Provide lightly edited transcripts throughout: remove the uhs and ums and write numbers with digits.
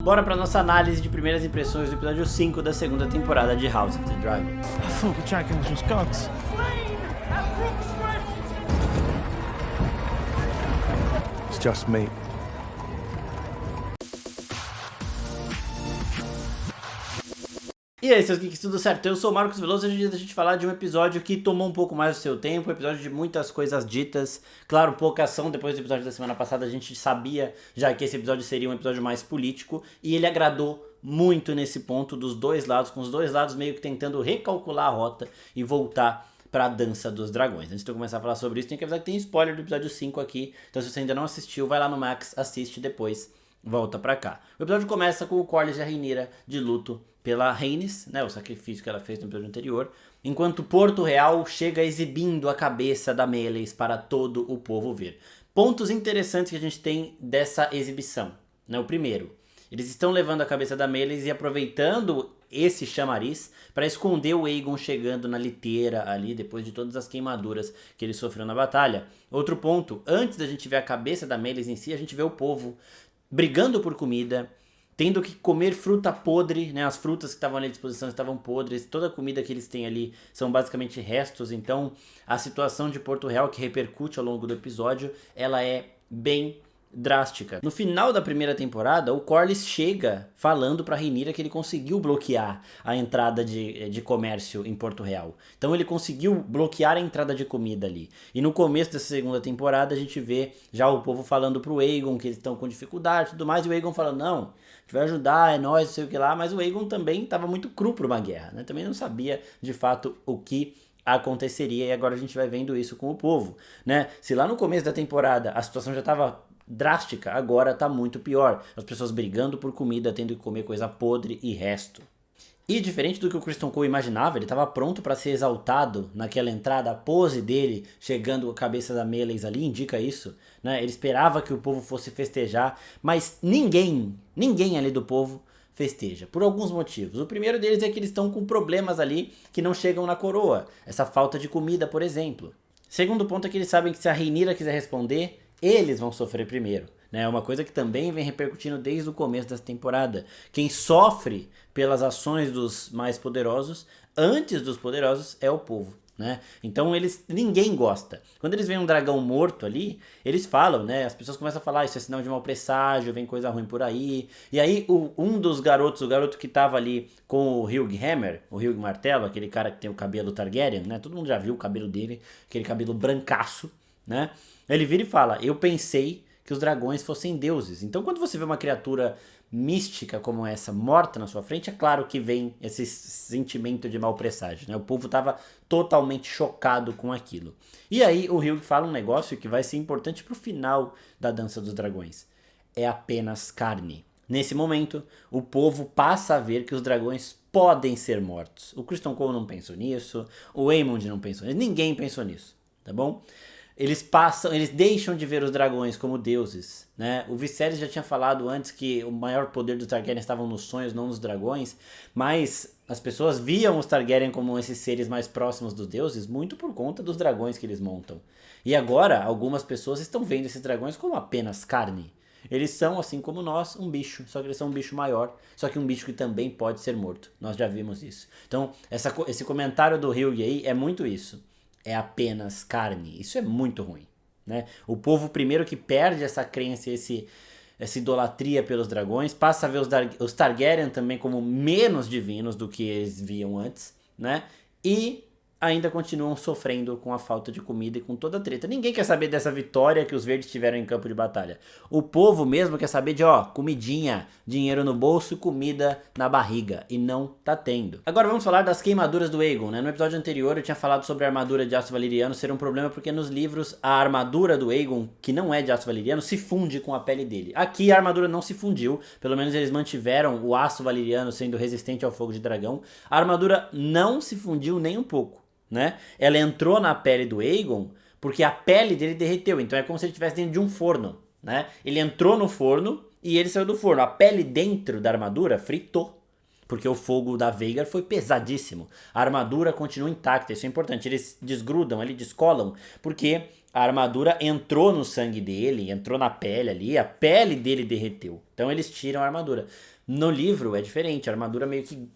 Bora pra nossa análise de primeiras impressões do episódio 5 da segunda temporada de House of the Dragon. I thought the dragons was gods. It's just me. E aí, seus geeks, tudo certo? Eu sou o Marcos Veloso e hoje é dia da gente falar de um episódio que tomou um pouco mais do seu tempo, um episódio de muitas coisas ditas, claro, pouca ação. Depois do episódio da semana passada a gente sabia já que esse episódio seria um episódio mais político, e ele agradou muito nesse ponto dos dois lados, com os dois lados meio que tentando recalcular a rota e voltar pra Dança dos Dragões. Antes de eu começar a falar sobre isso, tem que avisar que tem spoiler do episódio 5 aqui, então se você ainda não assistiu, vai lá no Max, assiste depois. Volta pra cá. O episódio começa com o Corlys e a Rhaenyra de luto pela Rhaenys, né, o sacrifício que ela fez no episódio anterior, enquanto Porto Real chega exibindo a cabeça da Meleys para todo o povo ver. Pontos interessantes que a gente tem dessa exibição, né? O primeiro, eles estão levando a cabeça da Meleys e aproveitando esse chamariz para esconder o Aegon chegando na liteira ali, depois de todas as queimaduras que ele sofreu na batalha. Outro ponto, antes da gente ver a cabeça da Meleys em si, a gente vê o povo brigando por comida, tendo que comer fruta podre, né? As frutas que estavam ali à disposição estavam podres, toda a comida que eles têm ali são basicamente restos, então a situação de Porto Real, que repercute ao longo do episódio, ela é bem drástica. No final da primeira temporada, o Corlys chega falando pra Rhaenyra que ele conseguiu bloquear a entrada de comércio em Porto Real. Então ele conseguiu bloquear a entrada de comida ali. E no começo dessa segunda temporada a gente vê já o povo falando pro Aegon que eles estão com dificuldade e tudo mais, e o Aegon falando, não, a gente vai ajudar, é nóis, não sei o que lá, mas o Aegon também estava muito cru pra uma guerra, né? Também não sabia de fato o que aconteceria, e agora a gente vai vendo isso com o povo, né? Se lá no começo da temporada a situação já estava drástica, agora tá muito pior. As pessoas brigando por comida, tendo que comer coisa podre e resto. E diferente do que o Criston Cole imaginava, ele estava pronto para ser exaltado naquela entrada, a pose dele chegando a cabeça da Meleys ali indica isso, né? Ele esperava que o povo fosse festejar, mas ninguém ali do povo festeja, por alguns motivos. O primeiro deles é que eles estão com problemas ali que não chegam na coroa, essa falta de comida, por exemplo. Segundo ponto é que eles sabem que se a Rhaenyra quiser responder, eles vão sofrer primeiro, né? É uma coisa que também vem repercutindo desde o começo dessa temporada. Quem sofre pelas ações dos mais poderosos, antes dos poderosos, é o povo, né? Então ninguém gosta. Quando eles veem um dragão morto ali, eles falam, né? As pessoas começam a falar, isso é sinal de mau presságio, vem coisa ruim por aí. E aí um dos garotos, o garoto que tava ali com o Hugh Hammer, o Hugh Martelo, aquele cara que tem o cabelo Targaryen, né? Todo mundo já viu o cabelo dele, aquele cabelo brancaço, né? Ele vira e fala, eu pensei que os dragões fossem deuses. Então quando você vê uma criatura mística como essa morta na sua frente, é claro que vem esse sentimento de mau presságio, né? O povo estava totalmente chocado com aquilo. E aí o Hugh fala um negócio que vai ser importante pro final da Dança dos Dragões. É apenas carne. Nesse momento, o povo passa a ver que os dragões podem ser mortos. O Criston Cole não pensou nisso, o Aemond não pensou nisso, ninguém pensou nisso, tá bom? Eles deixam de ver os dragões como deuses, né? O Viserys já tinha falado antes que o maior poder dos Targaryen estavam nos sonhos, não nos dragões, mas as pessoas viam os Targaryen como esses seres mais próximos dos deuses muito por conta dos dragões que eles montam. E agora, algumas pessoas estão vendo esses dragões como apenas carne. Eles são, assim como nós, um bicho, só que eles são um bicho maior, só que um bicho que também pode ser morto. Nós já vimos isso. Então, esse comentário do Hugh aí é muito isso. É apenas carne. Isso é muito ruim, né? O povo primeiro que perde essa crença, essa idolatria pelos dragões, passa a ver os Targaryen também como menos divinos do que eles viam antes, né? E ainda continuam sofrendo com a falta de comida e com toda a treta. Ninguém quer saber dessa vitória que os verdes tiveram em campo de batalha. O povo mesmo quer saber de, comidinha, dinheiro no bolso e comida na barriga. E não tá tendo. Agora vamos falar das queimaduras do Aegon, né? No episódio anterior eu tinha falado sobre a armadura de aço valeriano ser um problema porque nos livros a armadura do Aegon, que não é de aço valeriano, se funde com a pele dele. Aqui a armadura não se fundiu, pelo menos eles mantiveram o aço valeriano sendo resistente ao fogo de dragão. A armadura não se fundiu nem um pouco, né? Ela entrou na pele do Aegon porque a pele dele derreteu, então é como se ele estivesse dentro de um forno, né? Ele entrou no forno e ele saiu do forno. A pele dentro da armadura fritou, porque o fogo da Vhagar foi pesadíssimo. A armadura continua intacta, isso é importante. Eles desgrudam, eles descolam, porque a armadura entrou no sangue dele, entrou na pele ali, a pele dele derreteu. Então eles tiram a armadura. No livro é diferente, a armadura meio que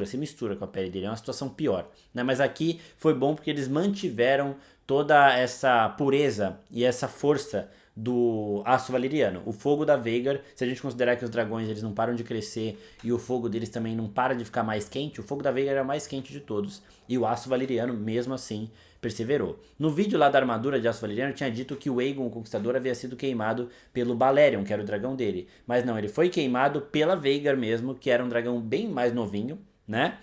se mistura com a pele dele, é uma situação pior, né? Mas aqui foi bom porque eles mantiveram toda essa pureza e essa força do aço valeriano. O fogo da Veigar, se a gente considerar que os dragões eles não param de crescer e o fogo deles também não para de ficar mais quente, o fogo da Veigar era o mais quente de todos. E o aço valeriano, mesmo assim, perseverou. No vídeo lá da armadura de aço valeriano, tinha dito que o Aegon, o Conquistador, havia sido queimado pelo Balerion, que era o dragão dele. Mas não, ele foi queimado pela Veigar mesmo, que era um dragão bem mais novinho, né?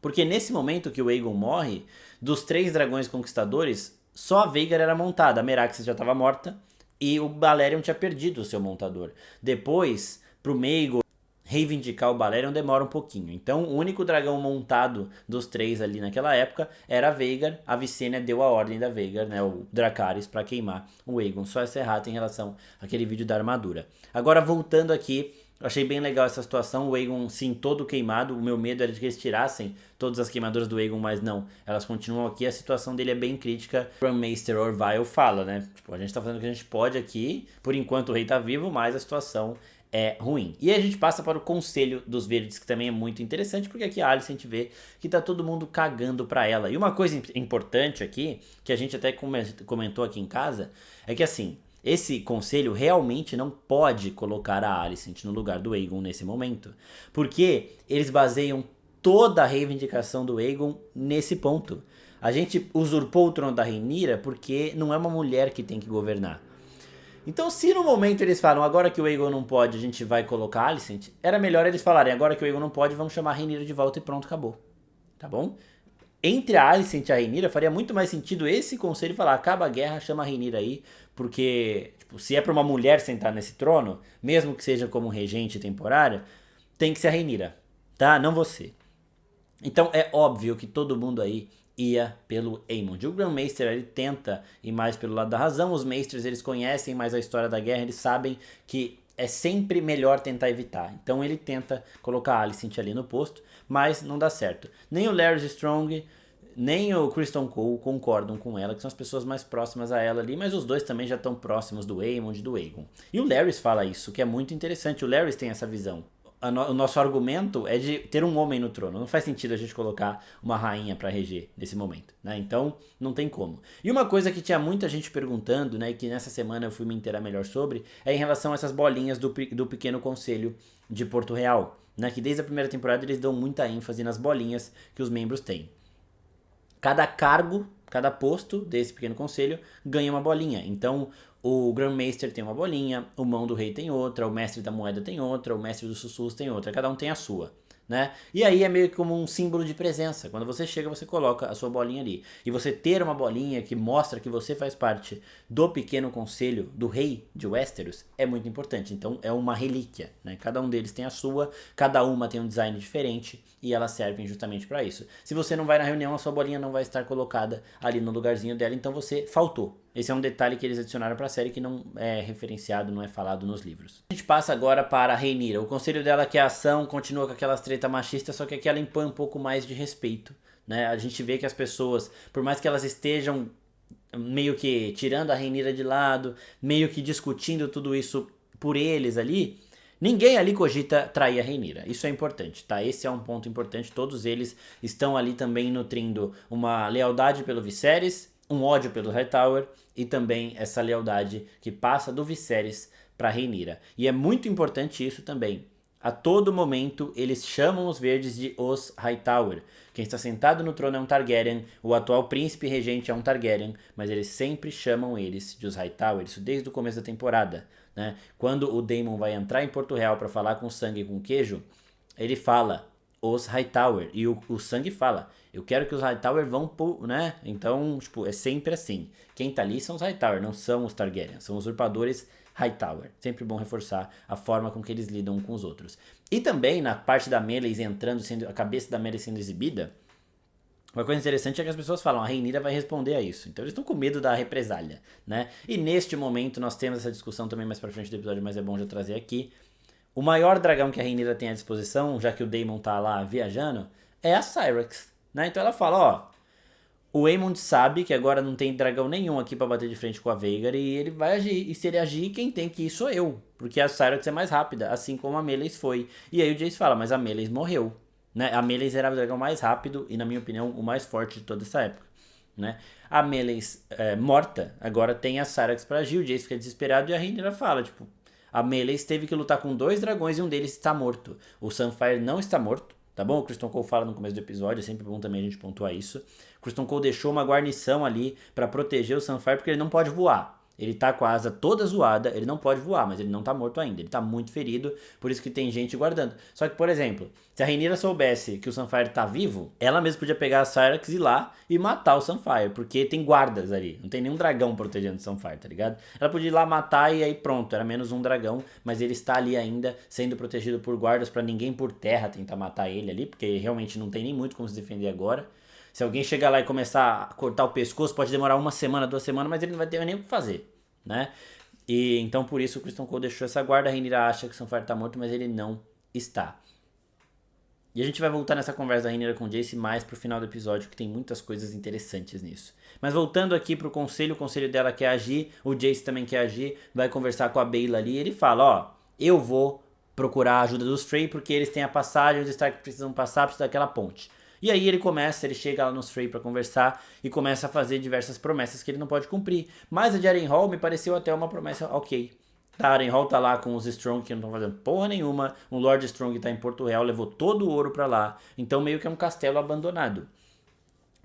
Porque nesse momento que o Aegon morre, dos 3 dragões conquistadores, só a Veigar era montada. A Meraxes já estava morta e o Balerion tinha perdido o seu montador. Depois, pro Maegor reivindicar o Balerion demora um pouquinho. Então, o único dragão montado dos 3 ali naquela época era a Veigar. A Visenya deu a ordem da Veigar, né, o Dracarys, para queimar o Aegon. Só essa errata em relação àquele vídeo da armadura. Agora, voltando aqui, eu achei bem legal essa situação, o Aegon sim todo queimado, o meu medo era de que eles tirassem todas as queimaduras do Aegon, mas não, elas continuam aqui, a situação dele é bem crítica. O Maester Orville fala, né, tipo, a gente tá fazendo o que a gente pode aqui, por enquanto o rei tá vivo, mas a situação é ruim. E aí a gente passa para o Conselho dos Verdes, que também é muito interessante, porque aqui a Alicent vê que tá todo mundo cagando pra ela. E uma coisa importante aqui, que a gente até comentou aqui em casa, é que assim, esse conselho realmente não pode colocar a Alicent no lugar do Aegon nesse momento. Porque eles baseiam toda a reivindicação do Aegon nesse ponto. A gente usurpou o trono da Rhaenyra porque não é uma mulher que tem que governar. Então, se no momento eles falam, agora que o Aegon não pode, a gente vai colocar a Alicent, era melhor eles falarem, agora que o Aegon não pode, vamos chamar a Rhaenyra de volta e pronto, acabou. Tá bom? Entre a Alicent e a Rhaenyra, faria muito mais sentido esse conselho falar, acaba a guerra, chama a Rhaenyra aí, porque tipo, se é pra uma mulher sentar nesse trono, mesmo que seja como regente temporária, tem que ser a Rhaenyra, tá? Não você. Então é óbvio que todo mundo aí ia pelo Aemond. O Grandmaster ele tenta ir mais pelo lado da razão, os Maesters eles conhecem mais a história da guerra, eles sabem que é sempre melhor tentar evitar. Então ele tenta colocar a Alicent ali no posto, mas não dá certo. Nem o Larys Strong, nem o Criston Cole concordam com ela, que são as pessoas mais próximas a ela ali, mas os dois também já estão próximos do Aemond e do Aegon. E o Larys fala isso, que é muito interessante, o Larys tem essa visão. O nosso argumento é de ter um homem no trono. Não faz sentido a gente colocar uma rainha para reger nesse momento, né? Então, não tem como. E uma coisa que tinha muita gente perguntando, né, e que nessa semana eu fui me inteirar melhor sobre, é em relação a essas bolinhas do Pequeno Conselho de Porto Real, né? Que desde a primeira temporada eles dão muita ênfase nas bolinhas que os membros têm. Cada cargo, cada posto desse Pequeno Conselho ganha uma bolinha. Então, o Grandmaster tem uma bolinha, o Mão do Rei tem outra, o Mestre da Moeda tem outra, o Mestre dos Sussurros tem outra. Cada um tem a sua, né? E aí é meio que como um símbolo de presença. Quando você chega, você coloca a sua bolinha ali. E você ter uma bolinha que mostra que você faz parte do Pequeno Conselho do Rei de Westeros é muito importante. Então é uma relíquia, né? Cada um deles tem a sua, cada uma tem um design diferente e elas servem justamente para isso. Se você não vai na reunião, a sua bolinha não vai estar colocada ali no lugarzinho dela, então você faltou. Esse é um detalhe que eles adicionaram para a série que não é referenciado, não é falado nos livros. A gente passa agora para a Rhaenyra. O conselho dela que é a ação, continua com aquelas treta machistas, só que aqui ela impõe um pouco mais de respeito, né? A gente vê que as pessoas, por mais que elas estejam meio que tirando a Rhaenyra de lado, meio que discutindo tudo isso por eles ali, ninguém ali cogita trair a Rhaenyra. Isso é importante, tá? Esse é um ponto importante. Todos eles estão ali também nutrindo uma lealdade pelo Viserys, um ódio pelo Hightower e também essa lealdade que passa do Viserys para Rhaenyra. E é muito importante isso também. A todo momento eles chamam os verdes de os Hightower. Quem está sentado no trono é um Targaryen, o atual príncipe regente é um Targaryen, mas eles sempre chamam eles de os Hightower, isso desde o começo da temporada, né? Quando o Daemon vai entrar em Porto Real para falar com sangue e com queijo, ele fala os Hightower, e o sangue fala, eu quero que os Hightower vão, né? Então, tipo, é sempre assim. Quem tá ali são os Hightower, não são os Targaryen, são usurpadores Hightower. Sempre bom reforçar a forma com que eles lidam com os outros. E também, na parte da Meleys entrando, a cabeça da Meleys sendo exibida, uma coisa interessante é que as pessoas falam, a Rhaenyra vai responder a isso. Então eles estão com medo da represália, né? E neste momento, nós temos essa discussão também mais pra frente do episódio, mas é bom já trazer aqui. O maior dragão que a Rhaenyra tem à disposição, já que o Daemon tá lá viajando, é a Syrax, né? Então ela fala, ó, O Aemond sabe que agora não tem dragão nenhum aqui pra bater de frente com a Vhagar e ele vai agir. E se ele agir, quem tem que ir sou eu. Porque a Syrax é mais rápida, assim como a Meleys foi. E aí o Jace fala, mas a Meleys morreu. Né? A Meleys era o dragão mais rápido e, na minha opinião, o mais forte de toda essa época. Né? A Meleys morta, agora tem a Syrax pra agir. O Jace fica desesperado e a Rhaenyra fala, tipo... A Meleys teve que lutar com 2 dragões e um deles está morto. O Sunfyre não está morto. Tá bom? O Criston Cole fala no começo do episódio, é sempre bom também a gente pontuar isso. O Criston Cole deixou uma guarnição ali pra proteger o Sunfyre porque ele não pode voar. Ele tá com a asa toda zoada, ele não pode voar, mas ele não tá morto ainda. Ele tá muito ferido, por isso que tem gente guardando. Só que, por exemplo, se a Rhaenyra soubesse que o Sunfyre tá vivo, ela mesma podia pegar a Syrax e ir lá e matar o Sunfyre, porque tem guardas ali. Não tem nenhum dragão protegendo o Sunfyre, tá ligado? Ela podia ir lá matar e aí pronto, era menos um dragão, mas ele está ali ainda sendo protegido por guardas pra ninguém por terra tentar matar ele ali, porque realmente não tem nem muito como se defender agora. Se alguém chegar lá e começar a cortar o pescoço, pode demorar 1 semana, 2 semanas, mas ele não vai ter nem o que fazer, né? E então por isso o Criston Cole deixou essa guarda. A Rhaenyra acha que o Sunfyre tá morto, mas ele não está. E a gente vai voltar nessa conversa da Rhaenyra com o Jace mais pro final do episódio, que tem muitas coisas interessantes nisso. Mas voltando aqui pro conselho, o conselho dela quer agir, o Jace também quer agir, vai conversar com a Baela ali, e ele fala, ó, eu vou procurar a ajuda dos Frey, porque eles têm a passagem, os Stark precisam passar, precisa daquela ponte. E aí ele chega lá nos Frey pra conversar e começa a fazer diversas promessas que ele não pode cumprir. Mas a de Harrenhal me pareceu até uma promessa ok. A Harrenhal tá lá com os Strong que não estão fazendo porra nenhuma. O Lord Strong tá em Porto Real, levou todo o ouro pra lá. Então meio que é um castelo abandonado.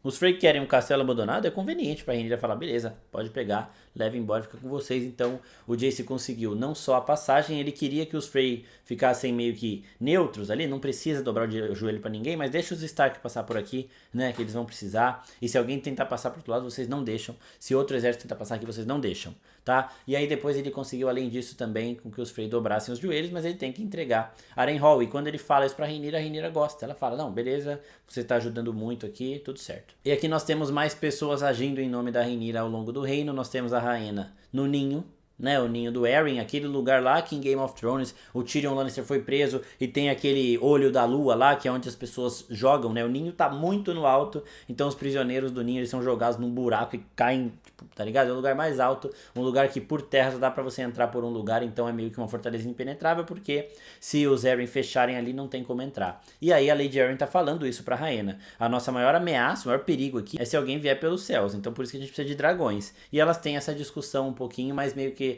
Os Frey querem um castelo abandonado, é conveniente pra Rhaenyra falar, beleza, pode pegar, leva embora, fica com vocês. Então o Jace conseguiu não só a passagem, ele queria que os Frey ficassem meio que neutros ali, não precisa dobrar o joelho pra ninguém, mas deixa os Stark passar por aqui, né, que eles vão precisar. E se alguém tentar passar pro outro lado, vocês não deixam. Se outro exército tentar passar aqui, vocês não deixam, tá? E aí depois ele conseguiu, além disso, também com que os Frey dobrassem os joelhos, mas ele tem que entregar Harrenhal. E quando ele fala isso pra Rhaenyra, a Rhaenyra gosta. Ela fala, não, beleza, você tá ajudando muito aqui, tudo certo. E aqui nós temos mais pessoas agindo em nome da Rhaenyra ao longo do reino. Nós temos a Rhaena no ninho, né, o ninho do Arryn, aquele lugar lá que em Game of Thrones o Tyrion Lannister foi preso e tem aquele olho da lua lá, que é onde as pessoas jogam, né, o ninho tá muito no alto, então os prisioneiros do ninho eles são jogados num buraco e caem, tipo, tá ligado? É o lugar mais alto, um lugar que por terra só dá pra você entrar por um lugar, então é meio que uma fortaleza impenetrável, porque se os Arryn fecharem ali não tem como entrar. E aí a Lady Arryn tá falando isso pra Rhaena, a nossa maior ameaça, o maior perigo aqui é se alguém vier pelos céus, então por isso que a gente precisa de dragões. E elas têm essa discussão um pouquinho, mas meio que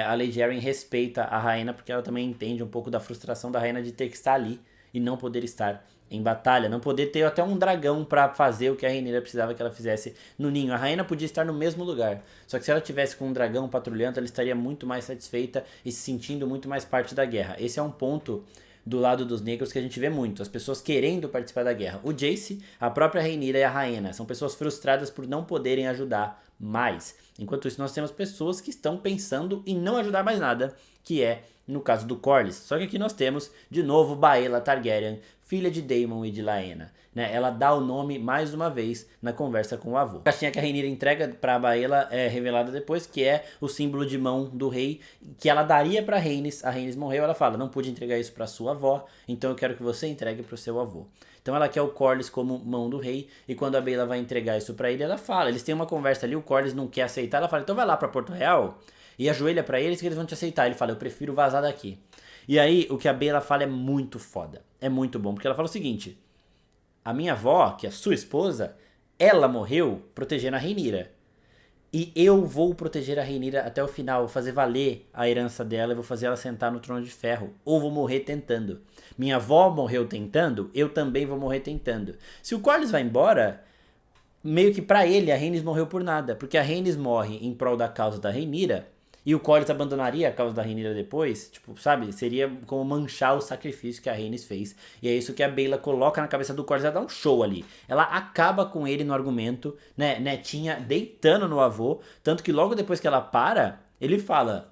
a Lady Arryn respeita a Rhaena, porque ela também entende um pouco da frustração da Rhaena de ter que estar ali e não poder estar em batalha, não poder ter até um dragão pra fazer o que a Rhaenyra precisava que ela fizesse no ninho. A Rhaena podia estar no mesmo lugar, só que se ela tivesse com um dragão patrulhando, ela estaria muito mais satisfeita e se sentindo muito mais parte da guerra. Esse é um ponto do lado dos negros que a gente vê muito, as pessoas querendo participar da guerra. O Jace, a própria Rhaenyra e a Rhaena são pessoas frustradas por não poderem ajudar mais. Enquanto isso, nós temos pessoas que estão pensando em não ajudar mais nada, que é no caso do Corlys. Só que aqui nós temos, de novo, Baela Targaryen, filha de Daemon e de Laena. Né? Ela dá o nome mais uma vez na conversa com o avô. A caixinha que a Rhaenyra entrega para Baela é revelada depois, que é o símbolo de mão do rei, que ela daria para Rhaenys. A Rhaenys morreu, ela fala, não pude entregar isso para sua avó, então eu quero que você entregue para o seu avô. Então ela quer o Corlys como mão do rei, e quando a Baela vai entregar isso pra ele, ela fala, eles têm uma conversa ali, o Corlys não quer aceitar, ela fala, então vai lá pra Porto Real e ajoelha pra eles que eles vão te aceitar. Ele fala, eu prefiro vazar daqui. E aí o que a Baela fala é muito foda, é muito bom, porque ela fala o seguinte, a minha avó, que é a sua esposa, ela morreu protegendo a Rhaenyra. E eu vou proteger a Rhaenyra até o final, vou fazer valer a herança dela e vou fazer ela sentar no trono de ferro. Ou vou morrer tentando. Minha avó morreu tentando, eu também vou morrer tentando. Se o Corlys vai embora, meio que pra ele a Rhaenys morreu por nada. Porque a Rhaenys morre em prol da causa da Rhaenyra e o Corlys abandonaria a causa da Rhaenyra depois. Tipo, sabe? Seria como manchar o sacrifício que a Rhaenys fez. E é isso que a Baela coloca na cabeça do Corlys. Ela dá um show ali. Ela acaba com ele no argumento, né? Netinha deitando no avô. Tanto que logo depois que ela para, ele fala,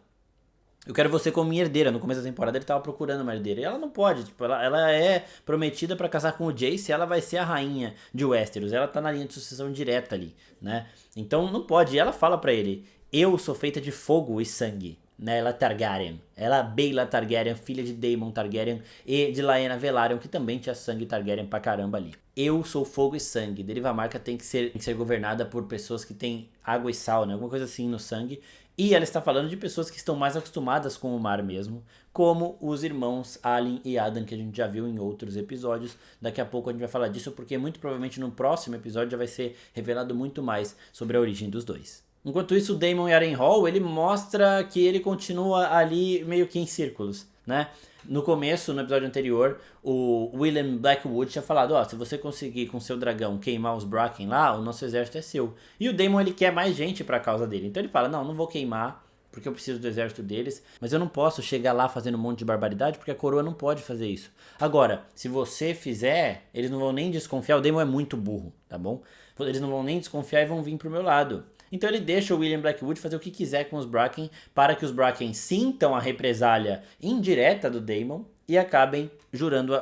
eu quero você como minha herdeira. No começo da temporada ele tava procurando uma herdeira. E ela não pode, tipo, ela é prometida pra casar com o Jace. Ela vai ser a rainha de Westeros. Ela tá na linha de sucessão direta ali, né? Então não pode. E ela fala pra ele, eu sou feita de fogo e sangue, né? Ela é Targaryen. Ela é Baela Targaryen, filha de Daemon Targaryen e de Laena Velaryon, que também tinha sangue Targaryen pra caramba ali. Eu sou fogo e sangue. Derivamarca tem que ser governada por pessoas que têm água e sal, né? Alguma coisa assim no sangue. E ela está falando de pessoas que estão mais acostumadas com o mar mesmo, como os irmãos Alyn e Adan, que a gente já viu em outros episódios. Daqui a pouco a gente vai falar disso, porque muito provavelmente no próximo episódio já vai ser revelado muito mais sobre a origem dos dois. Enquanto isso, o Daemon em Harrenhal, ele mostra que ele continua ali meio que em círculos, né? No começo, no episódio anterior, o William Blackwood tinha falado, se você conseguir com seu dragão queimar os Bracken lá, o nosso exército é seu. E o Daemon, ele quer mais gente pra causa dele. Então ele fala, não vou queimar, porque eu preciso do exército deles, mas eu não posso chegar lá fazendo um monte de barbaridade, porque a coroa não pode fazer isso. Agora, se você fizer, eles não vão nem desconfiar, o Daemon é muito burro, tá bom? Eles não vão nem desconfiar e vão vir pro meu lado. Então ele deixa o William Blackwood fazer o que quiser com os Bracken, para que os Bracken sintam a represália indireta do Daemon e acabem jurando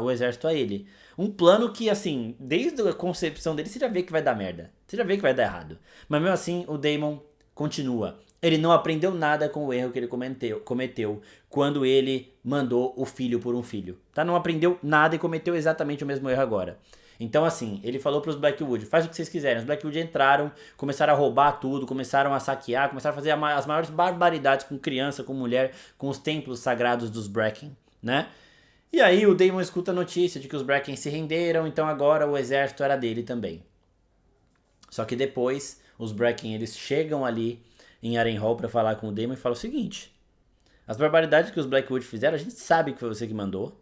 o exército a ele. Um plano que, assim, desde a concepção dele, você já vê que vai dar merda. Você já vê que vai dar errado. Mas mesmo assim, o Daemon continua. Ele não aprendeu nada com o erro que ele cometeu quando ele mandou o filho por um filho. Tá? Não aprendeu nada e cometeu exatamente o mesmo erro agora. Então assim, ele falou pros Blackwood, faz o que vocês quiserem. Os Blackwood entraram, começaram a roubar tudo, começaram a saquear, começaram a fazer as maiores barbaridades com criança, com mulher, com os templos sagrados dos Bracken, né? E aí o Daemon escuta a notícia de que os Bracken se renderam, então agora o exército era dele também. Só que depois, os Bracken, eles chegam ali em Harrenhal pra falar com o Daemon e falam o seguinte: as barbaridades que os Blackwood fizeram, a gente sabe que foi você que mandou.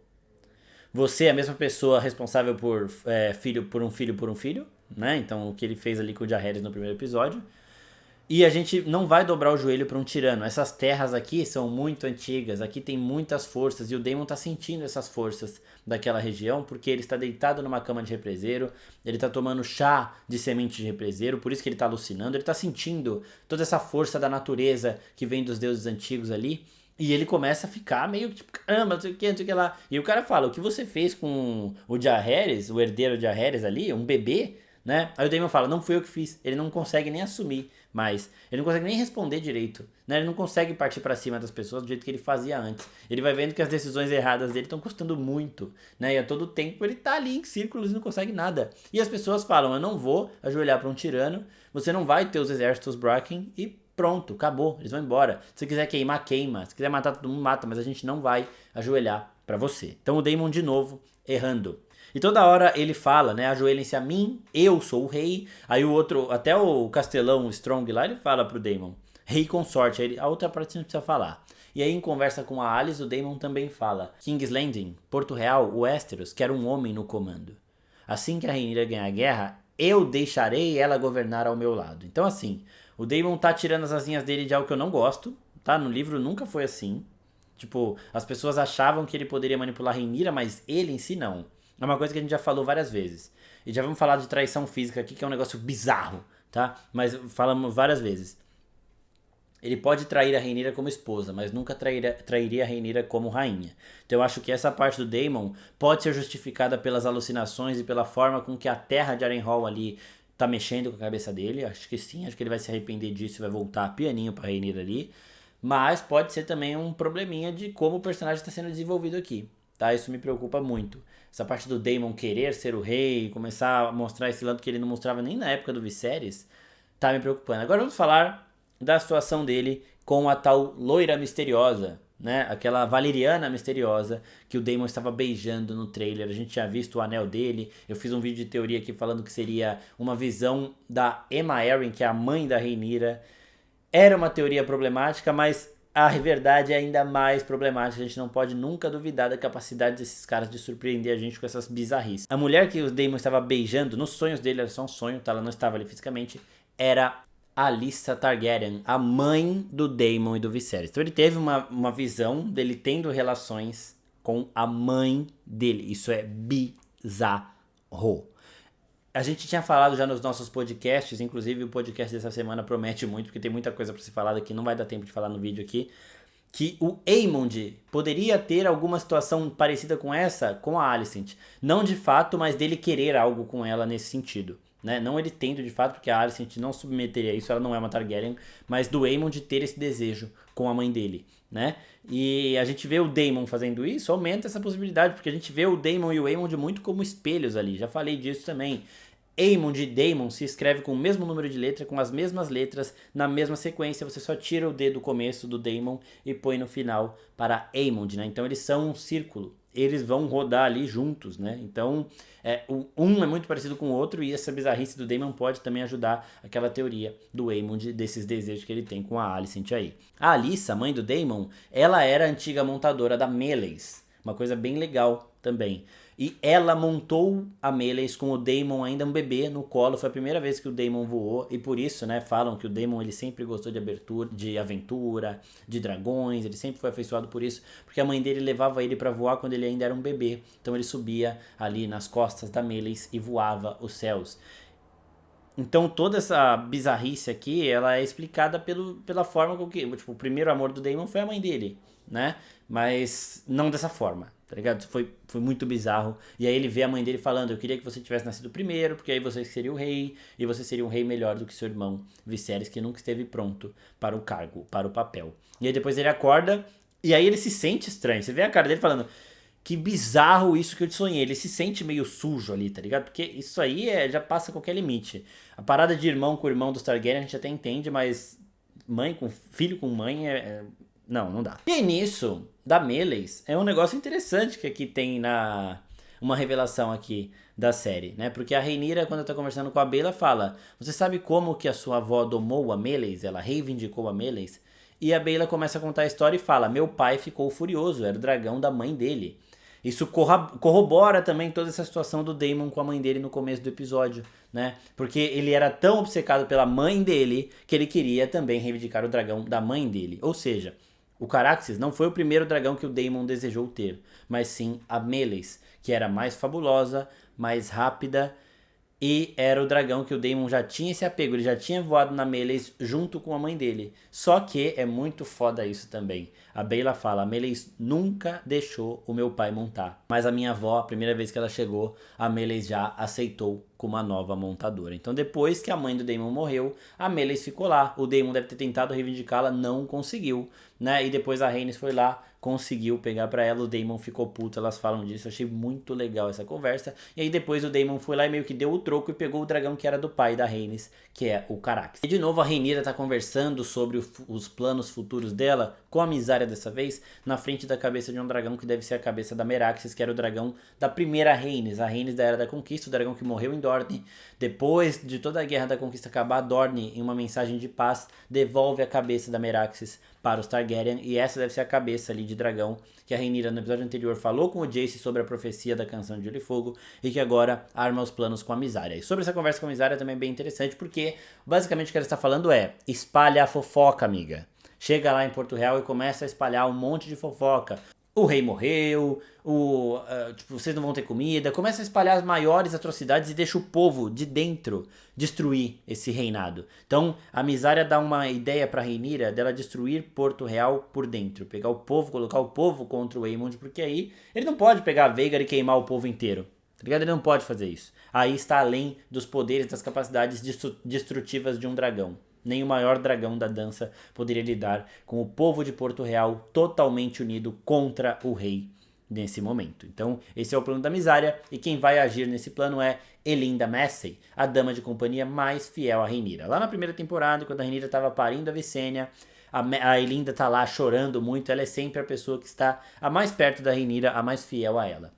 Você é a mesma pessoa responsável por um filho, né? Então, o que ele fez ali com o Jaehaerys no primeiro episódio. E a gente não vai dobrar o joelho para um tirano. Essas terras aqui são muito antigas, aqui tem muitas forças, e o Daemon tá sentindo essas forças daquela região, porque ele está deitado numa cama de represeiro, ele tá tomando chá de semente de represeiro, por isso que ele tá alucinando, ele tá sentindo toda essa força da natureza que vem dos deuses antigos ali. E ele começa a ficar meio tipo, caramba, não sei o que lá. E o cara fala, o que você fez com o Jaehaerys, o herdeiro de Jaehaerys ali, um bebê, né? Aí o Daemon fala, não fui eu que fiz. Ele não consegue nem assumir mais. Ele não consegue nem responder direito, né? Ele não consegue partir pra cima das pessoas do jeito que ele fazia antes. Ele vai vendo que as decisões erradas dele estão custando muito, né? E a todo tempo ele tá ali em círculos e não consegue nada. E as pessoas falam, eu não vou ajoelhar pra um tirano, você não vai ter os exércitos Bracken e pronto, acabou, eles vão embora. Se você quiser queimar, queima. Se quiser matar todo mundo, mata, mas a gente não vai ajoelhar pra você. Então o Daemon de novo errando. E toda hora ele fala, né, ajoelhem-se a mim, eu sou o rei. Aí o outro, até o castelão Strong lá, ele fala pro Daemon, rei consorte. Aí a outra parte não precisa falar. E aí em conversa com a Alis, o Daemon também fala, King's Landing, Porto Real, Westeros, quer um homem no comando. Assim que a Rhaenyra ganhar a guerra, eu deixarei ela governar ao meu lado. Então assim, o Daemon tá tirando as asinhas dele de algo que eu não gosto, tá? No livro nunca foi assim. Tipo, as pessoas achavam que ele poderia manipular a Rhaenyra, mas ele em si não. É uma coisa que a gente já falou várias vezes. E já vamos falar de traição física aqui, que é um negócio bizarro, tá? Mas falamos várias vezes. Ele pode trair a Rhaenyra como esposa, mas nunca trairia a Rhaenyra como rainha. Então eu acho que essa parte do Daemon pode ser justificada pelas alucinações e pela forma com que a terra de Harrenhal ali tá mexendo com a cabeça dele. Acho que sim, acho que ele vai se arrepender disso e vai voltar pianinho pra Rhaenyra ali. Mas pode ser também um probleminha de como o personagem está sendo desenvolvido aqui, tá? Isso me preocupa muito. Essa parte do Daemon querer ser o rei, começar a mostrar esse lado que ele não mostrava nem na época do Viserys, tá me preocupando. Agora vamos falar da situação dele com a tal loira misteriosa, né? Aquela valeriana misteriosa que o Daemon estava beijando no trailer. A gente tinha visto o anel dele. Eu fiz um vídeo de teoria aqui falando que seria uma visão da Aemma Arryn, que é a mãe da Rhaenyra. Era uma teoria problemática, mas a verdade é ainda mais problemática. A gente não pode nunca duvidar da capacidade desses caras de surpreender a gente com essas bizarrices. A mulher que o Daemon estava beijando, nos sonhos dele, era só um sonho, tá? Ela não estava ali fisicamente, era Alyssa Targaryen, a mãe do Daemon e do Viserys. Então ele teve uma visão dele tendo relações com a mãe dele. Isso é bizarro. A gente tinha falado já nos nossos podcasts, inclusive o podcast dessa semana promete muito, porque tem muita coisa pra se falar daqui, não vai dar tempo de falar no vídeo aqui, que o Aemond poderia ter alguma situação parecida com essa com a Alicent. Não de fato, mas dele querer algo com ela nesse sentido, né? Não ele tendo de fato, porque a Alicent não submeteria isso, ela não é uma Targaryen, mas do Aemon de ter esse desejo com a mãe dele, né? E a gente vê o Daemon fazendo isso, aumenta essa possibilidade, porque a gente vê o Daemon e o Aemon de muito como espelhos ali, já falei disso também. Aemon de Daemon se escreve com o mesmo número de letra, com as mesmas letras, na mesma sequência, você só tira o D do começo do Daemon e põe no final para Aemond, né? Então eles são um círculo, eles vão rodar ali juntos, né? Então um é muito parecido com o outro e essa bizarrice do Daemon pode também ajudar aquela teoria do Aemond, desses desejos que ele tem com a Alicent aí. A Alyssa, mãe do Daemon, ela era a antiga montadora da Meleys, uma coisa bem legal também. E ela montou a Meleys com o Daemon ainda um bebê no colo. Foi a primeira vez que o Daemon voou. E por isso, né, falam que o Daemon ele sempre gostou de aventura, de dragões. Ele sempre foi afeiçoado por isso. Porque a mãe dele levava ele pra voar quando ele ainda era um bebê. Então ele subia ali nas costas da Meleys e voava os céus. Então toda essa bizarrice aqui, ela é explicada pela forma com que... Tipo, o primeiro amor do Daemon foi a mãe dele, né? Mas não dessa forma, tá ligado? Foi muito bizarro. E aí ele vê a mãe dele falando, eu queria que você tivesse nascido primeiro, porque aí você seria o rei, e você seria um rei melhor do que seu irmão Viserys, que nunca esteve pronto para o cargo, para o papel. E aí depois ele acorda, e aí ele se sente estranho. Você vê a cara dele falando... Que bizarro isso que eu te sonhei. Ele se sente meio sujo ali, tá ligado? Porque isso aí já passa qualquer limite. A parada de irmão com irmão dos Targaryen a gente até entende, mas mãe com filho com mãe não dá. E aí nisso, da Meleys, é um negócio interessante que aqui tem uma revelação aqui da série, né? Porque a Rhaenyra, quando tá conversando com a Baela, fala: você sabe como que a sua avó domou a Meleys? Ela reivindicou a Meleys? E a Baela começa a contar a história e fala: meu pai ficou furioso, era o dragão da mãe dele. Isso corrobora também toda essa situação do Daemon com a mãe dele no começo do episódio, né? Porque ele era tão obcecado pela mãe dele que ele queria também reivindicar o dragão da mãe dele. Ou seja, o Caraxes não foi o primeiro dragão que o Daemon desejou ter, mas sim a Meleys, que era mais fabulosa, mais rápida, e era o dragão que o Daemon já tinha esse apego, ele já tinha voado na Meleys junto com a mãe dele. Só que é muito foda isso também. A Baela fala, a Meleys nunca deixou o meu pai montar. Mas a minha avó, a primeira vez que ela chegou, a Meleys já aceitou como uma nova montadora. Então depois que a mãe do Daemon morreu, a Meleys ficou lá. O Daemon deve ter tentado reivindicá-la, não conseguiu, né? E depois a Rhaenys foi lá, conseguiu pegar pra ela, o Daemon ficou puto, elas falam disso, eu achei muito legal essa conversa. E aí depois o Daemon foi lá e meio que deu o troco e pegou o dragão que era do pai da Rhaenys, que é o Caraxes. E de novo a Rhaenyra tá conversando sobre os planos futuros dela, com a Mysaria dessa vez, na frente da cabeça de um dragão que deve ser a cabeça da Meraxes, que era o dragão da primeira Rhaenys, a Rhaenys da Era da Conquista, o dragão que morreu em Dorne. Depois de toda a Guerra da Conquista acabar, Dorne, em uma mensagem de paz, devolve a cabeça da Meraxes para os Targaryen, e essa deve ser a cabeça ali de dragão que a Rhaenyra no episódio anterior falou com o Jace sobre a profecia da Canção de Gelo e Fogo e que agora arma os planos com a Mysaria. E sobre essa conversa com a Mysaria também é bem interessante porque basicamente o que ela está falando é: espalha a fofoca, amiga. Chega lá em Porto Real e começa a espalhar um monte de fofoca. O rei morreu, vocês não vão ter comida. Começa a espalhar as maiores atrocidades e deixa o povo de dentro destruir esse reinado. Então a Mysaria dá uma ideia pra Rhaenyra dela destruir Porto Real por dentro. Pegar o povo, colocar o povo contra o Aemond, porque aí ele não pode pegar a Vhagar e queimar o povo inteiro. Tá ligado? Ele não pode fazer isso. Aí está além dos poderes, das capacidades destrutivas de um dragão. Nem o maior dragão da dança poderia lidar com o povo de Porto Real totalmente unido contra o rei nesse momento. Então, esse é o plano da Mysaria, e quem vai agir nesse plano é Elinda Massey, a dama de companhia mais fiel a Rhaenyra. Lá na primeira temporada, quando a Rhaenyra estava parindo a Visenya, a Elinda tá lá chorando muito, ela é sempre a pessoa que está a mais perto da Rhaenyra, a mais fiel a ela.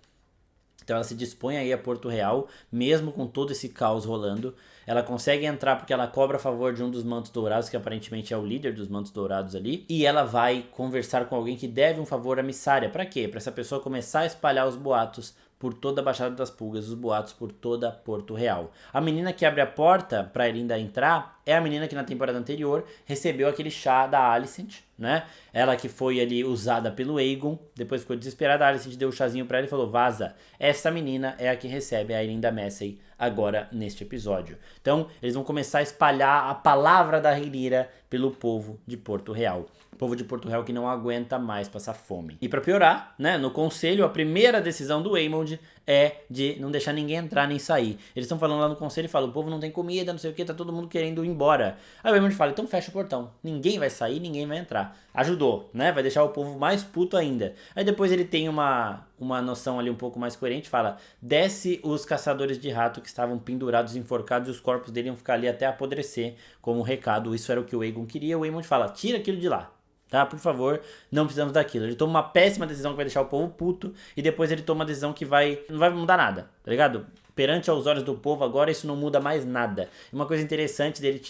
Então ela se dispõe aí a Porto Real, mesmo com todo esse caos rolando. Ela consegue entrar porque ela cobra a favor de um dos Mantos Dourados, que aparentemente é o líder dos Mantos Dourados ali. E ela vai conversar com alguém que deve um favor à Mysaria. Pra quê? Pra essa pessoa começar a espalhar os boatos por toda a Baixada das Pulgas, os boatos por toda Porto Real. A menina que abre a porta pra Elinda entrar é a menina que na temporada anterior recebeu aquele chá da Alicent, né? Ela que foi ali usada pelo Aegon, depois ficou desesperada, a Alicent deu o chazinho pra ela e falou: vaza, essa menina é a que recebe a Elinda Massey agora neste episódio. Então, eles vão começar a espalhar a palavra da Rhaenyra pelo povo de Porto Real. O povo de Porto Real que não aguenta mais passar fome. E pra piorar, né, no conselho, a primeira decisão do Aemond é de não deixar ninguém entrar nem sair. Eles estão falando lá no conselho e falam, o povo não tem comida, não sei o que, tá todo mundo querendo ir embora. Aí o Aemond fala, então fecha o portão. Ninguém vai sair, ninguém vai entrar. Ajudou, né? Vai deixar o povo mais puto ainda. Aí depois ele tem uma noção ali um pouco mais coerente, fala, desce os caçadores de rato que estavam pendurados, enforcados, e os corpos dele iam ficar ali até apodrecer, como recado. Isso era o que o Aegon queria. O Aemond fala, tira aquilo de lá. Tá, por favor, não precisamos daquilo. Ele toma uma péssima decisão que vai deixar o povo puto e depois ele toma uma decisão que não vai mudar nada, tá ligado? Perante aos olhos do povo agora isso não muda mais nada. Uma coisa interessante deles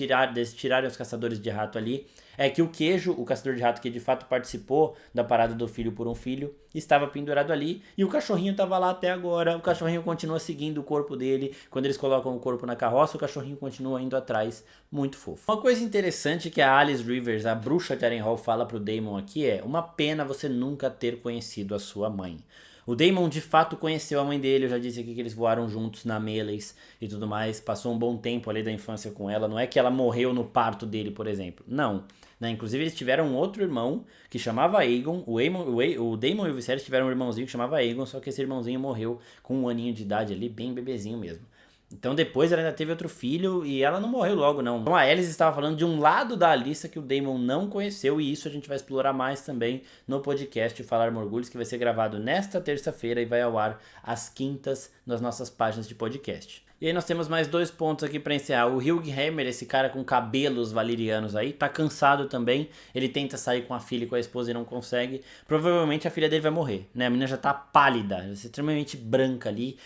tirarem os caçadores de rato ali é que o Queijo, o caçador de rato que de fato participou da parada do filho por um filho, estava pendurado ali e o cachorrinho estava lá até agora. O cachorrinho continua seguindo o corpo dele. Quando eles colocam o corpo na carroça, o cachorrinho continua indo atrás. Muito fofo. Uma coisa interessante que a Alice Rivers, a bruxa de Harrenhal, fala pro Daemon aqui é: uma pena você nunca ter conhecido a sua mãe. O Daemon de fato conheceu a mãe dele, eu já disse aqui que eles voaram juntos na Meleys e tudo mais, passou um bom tempo ali da infância com ela, não é que ela morreu no parto dele, por exemplo, não. Né? Inclusive eles tiveram um outro irmão que chamava Aegon, o Daemon e o Viserys tiveram um irmãozinho que chamava Aegon, só que esse irmãozinho morreu com 1 aninho de idade ali, bem bebezinho mesmo. Então depois ela ainda teve outro filho e ela não morreu logo não. Então a Alice estava falando de um lado da Alyssa que o Daemon não conheceu e isso a gente vai explorar mais também no podcast Falar Morgulhos, que vai ser gravado nesta terça-feira e vai ao ar às quintas nas nossas páginas de podcast. E aí nós temos mais 2 pontos aqui para encerrar. O Hugh Hammer, esse cara com cabelos valerianos aí, tá cansado também. Ele tenta sair com a filha e com a esposa e não consegue. Provavelmente a filha dele vai morrer, né? A menina já tá pálida, extremamente branca ali.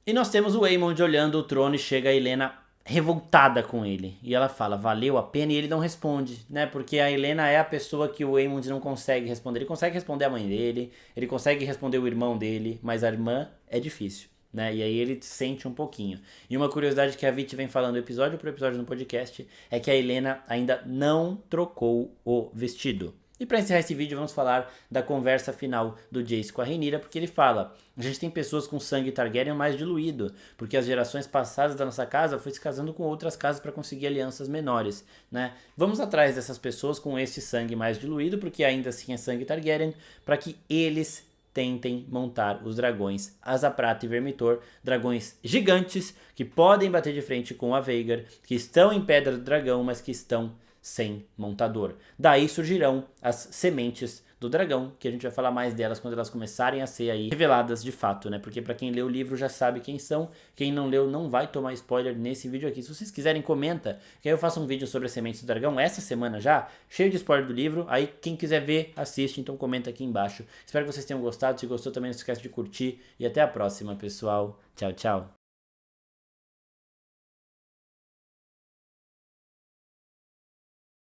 E nós temos o Aemond olhando o trono e chega a Helaena revoltada com ele. E ela fala, valeu a pena? E ele não responde, né? Porque a Helaena é a pessoa que o Aemond não consegue responder. Ele consegue responder a mãe dele, ele consegue responder o irmão dele, mas a irmã é difícil. Né? E aí ele sente um pouquinho. E uma curiosidade que a Vit vem falando episódio por episódio no podcast é que a Helaena ainda não trocou o vestido. E para encerrar esse vídeo vamos falar da conversa final do Jace com a Rhaenyra, porque ele fala, a gente tem pessoas com sangue Targaryen mais diluído, porque as gerações passadas da nossa casa foi se casando com outras casas para conseguir alianças menores, né? Vamos atrás dessas pessoas com esse sangue mais diluído, porque ainda assim é sangue Targaryen, para que eles tentem montar os dragões Asa Prata e Vermitor, dragões gigantes que podem bater de frente com a Vhagar, que estão em Pedra do Dragão, mas que estão sem montador. Daí surgirão as sementes do dragão, que a gente vai falar mais delas quando elas começarem a ser aí reveladas de fato, né? Porque pra quem leu o livro já sabe quem são, quem não leu não vai tomar spoiler nesse vídeo aqui. Se vocês quiserem, comenta, que aí eu faço um vídeo sobre as sementes do dragão essa semana já, cheio de spoiler do livro, aí quem quiser ver, assiste, então comenta aqui embaixo. Espero que vocês tenham gostado, se gostou também não se esquece de curtir, e até a próxima, pessoal. Tchau, tchau.